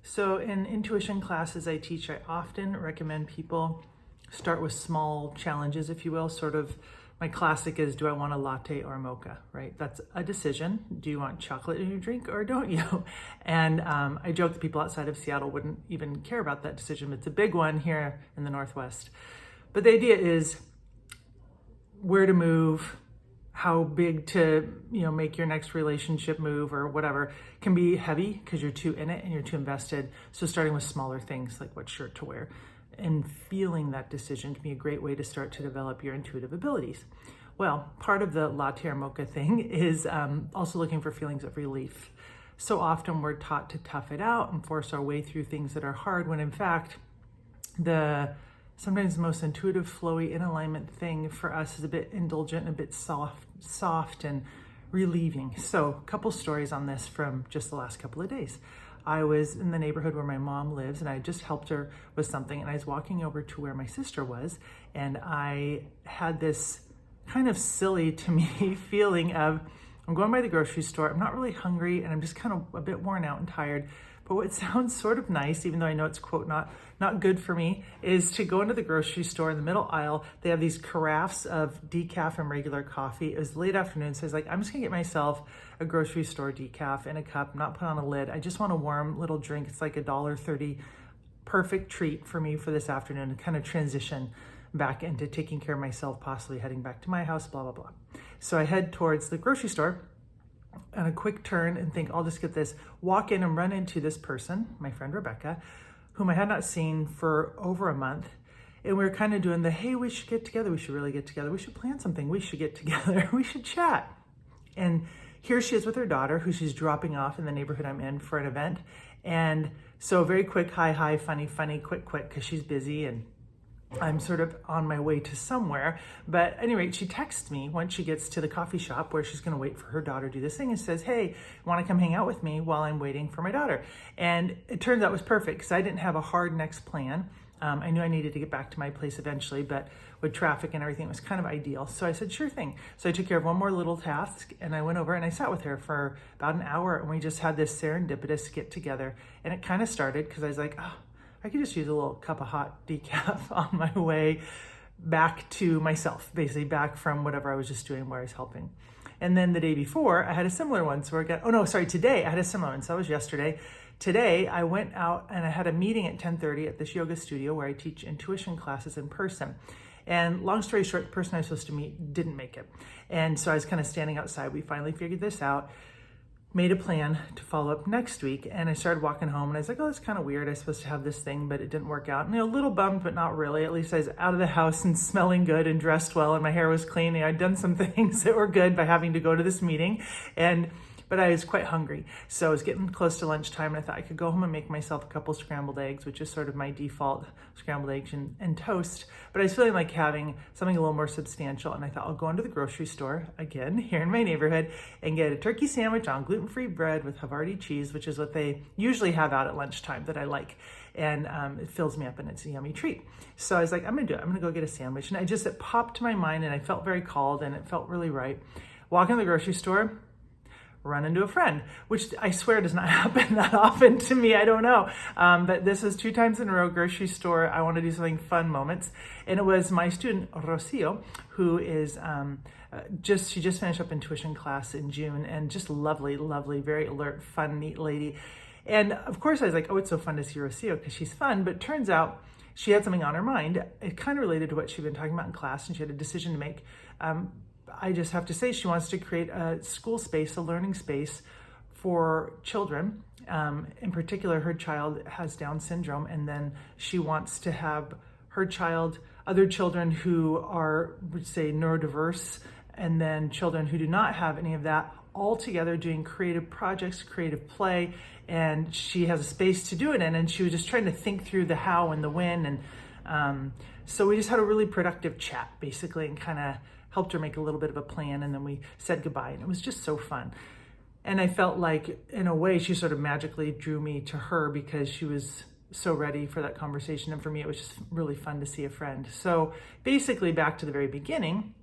So in intuition classes I teach, I often recommend people start with small challenges, if you will. Sort of my classic is, do I want a latte or a mocha, right? That's a decision. Do you want chocolate in your drink or don't you? And I joke that people outside of Seattle wouldn't even care about that decision, but it's a big one here in the Northwest. But the idea is where to move, how big to, make your next relationship move or whatever can be heavy because you're too in it and you're too invested. So starting with smaller things like what shirt to wear and feeling that decision can be a great way to start to develop your intuitive abilities. Well, part of the latte or mocha thing is also looking for feelings of relief. So often we're taught to tough it out and force our way through things that are hard when in fact sometimes the most intuitive, flowy, in alignment thing for us is a bit indulgent, a bit soft and relieving. So a couple stories on this from just the last couple of days. I was in the neighborhood where my mom lives and I just helped her with something, and I was walking over to where my sister was, and I had this kind of silly to me feeling of, I'm going by the grocery store, I'm not really hungry, and I'm just kind of a bit worn out and tired. But what sounds sort of nice, even though I know it's, quote, not good for me, is to go into the grocery store in the middle aisle. They have these carafes of decaf and regular coffee. It was late afternoon, so I was like, I'm just gonna get myself a grocery store decaf in a cup, not put on a lid. I just want a warm little drink. It's like $1.30, perfect treat for me for this afternoon, and kind of transition back into taking care of myself, possibly heading back to my house, blah, blah, blah. So I head towards the grocery store and a quick turn and think, I'll just get this, walk in and run into this person, my friend Rebecca, whom I had not seen for over a month. And we were kind of doing the, hey, we should get together. We should really get together. We should plan something. We should get together. We should chat. And here she is with her daughter, who she's dropping off in the neighborhood I'm in for an event. And so very quick, hi, funny, quick, because she's busy and I'm sort of on my way to somewhere. But at any rate, she texts me once she gets to the coffee shop where she's going to wait for her daughter to do this thing, and says, hey, want to come hang out with me while I'm waiting for my daughter? And it turns out it was perfect because I didn't have a hard next plan. I knew I needed to get back to my place eventually, but with traffic and everything, it was kind of ideal. So I said, sure thing. So I took care of one more little task, and I went over and I sat with her for about an hour, and we just had this serendipitous get together. And it kind of started because I was like, oh, I could just use a little cup of hot decaf on my way back to myself, basically back from whatever I was just doing where I was helping. And then the day before, I had a similar one. So today I had a similar one. So that was yesterday. Today, I went out and I had a meeting at 10:30 at this yoga studio where I teach intuition classes in person. And long story short, the person I was supposed to meet didn't make it. And so I was kind of standing outside. We finally figured this out. Made a plan to follow up next week, and I started walking home, and I was like, oh, that's kind of weird. I was supposed to have this thing, but it didn't work out. And a little bummed, but not really. At least I was out of the house and smelling good and dressed well, and my hair was clean. And I'd done some things that were good by having to go to this meeting, but I was quite hungry. So I was getting close to lunchtime, and I thought I could go home and make myself a couple scrambled eggs, which is sort of my default, scrambled eggs and toast. But I was feeling like having something a little more substantial, and I thought I'll go into the grocery store, again, here in my neighborhood, and get a turkey sandwich on gluten-free bread with Havarti cheese, which is what they usually have out at lunchtime that I like. And it fills me up, and it's a yummy treat. So I was like, I'm gonna do it. I'm gonna go get a sandwich. And it popped to my mind, and I felt very called, and it felt really right. Walk in the grocery store, run into a friend, which I swear does not happen that often to me. I don't know. But this was 2 times in a row, grocery store. I want to do something fun moments. And it was my student, Rocio, who is she just finished up intuition class in June, and just lovely, very alert, fun, neat lady. And of course I was like, oh, it's so fun to see Rocio because she's fun. But it turns out she had something on her mind. It kind of related to what she'd been talking about in class, and she had a decision to make. I just have to say, she wants to create a school space, a learning space for children. In particular, her child has Down syndrome, and then she wants to have her child, other children who are, would say, neurodiverse, and then children who do not have any of that, all together doing creative projects, creative play, and she has a space to do it in, and she was just trying to think through the how and the when, and so we just had a really productive chat, basically, and kind of helped her make a little bit of a plan, and then we said goodbye, and it was just so fun. And I felt like, in a way, she sort of magically drew me to her because she was so ready for that conversation, and for me, it was just really fun to see a friend. So basically, back to the very beginning,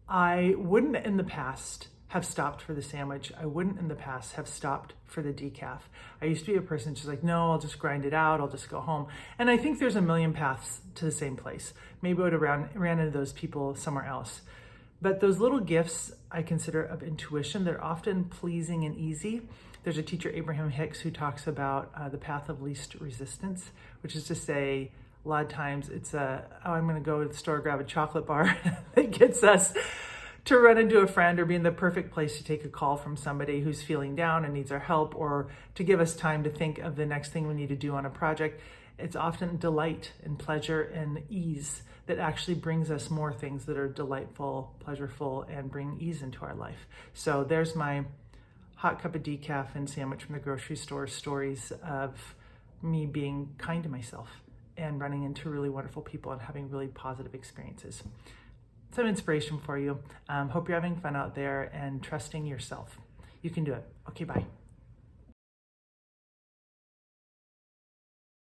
I wouldn't in the past have stopped for the sandwich. I wouldn't in the past have stopped for the decaf. I used to be a person just like, no, I'll just grind it out. I'll just go home. And I think there's a million paths to the same place. Maybe I would have ran into those people somewhere else. But those little gifts I consider of intuition, they're often pleasing and easy. There's a teacher, Abraham Hicks, who talks about the path of least resistance, which is to say, a lot of times it's I'm going to go to the store, grab a chocolate bar that gets us to run into a friend or be in the perfect place to take a call from somebody who's feeling down and needs our help, or to give us time to think of the next thing we need to do on a project. It's often delight and pleasure and ease that actually brings us more things that are delightful, pleasureful, and bring ease into our life. So there's my hot cup of decaf and sandwich from the grocery store stories of me being kind to myself and running into really wonderful people and having really positive experiences. Some inspiration for you. Hope you're having fun out there and trusting yourself. You can do it. Okay, bye.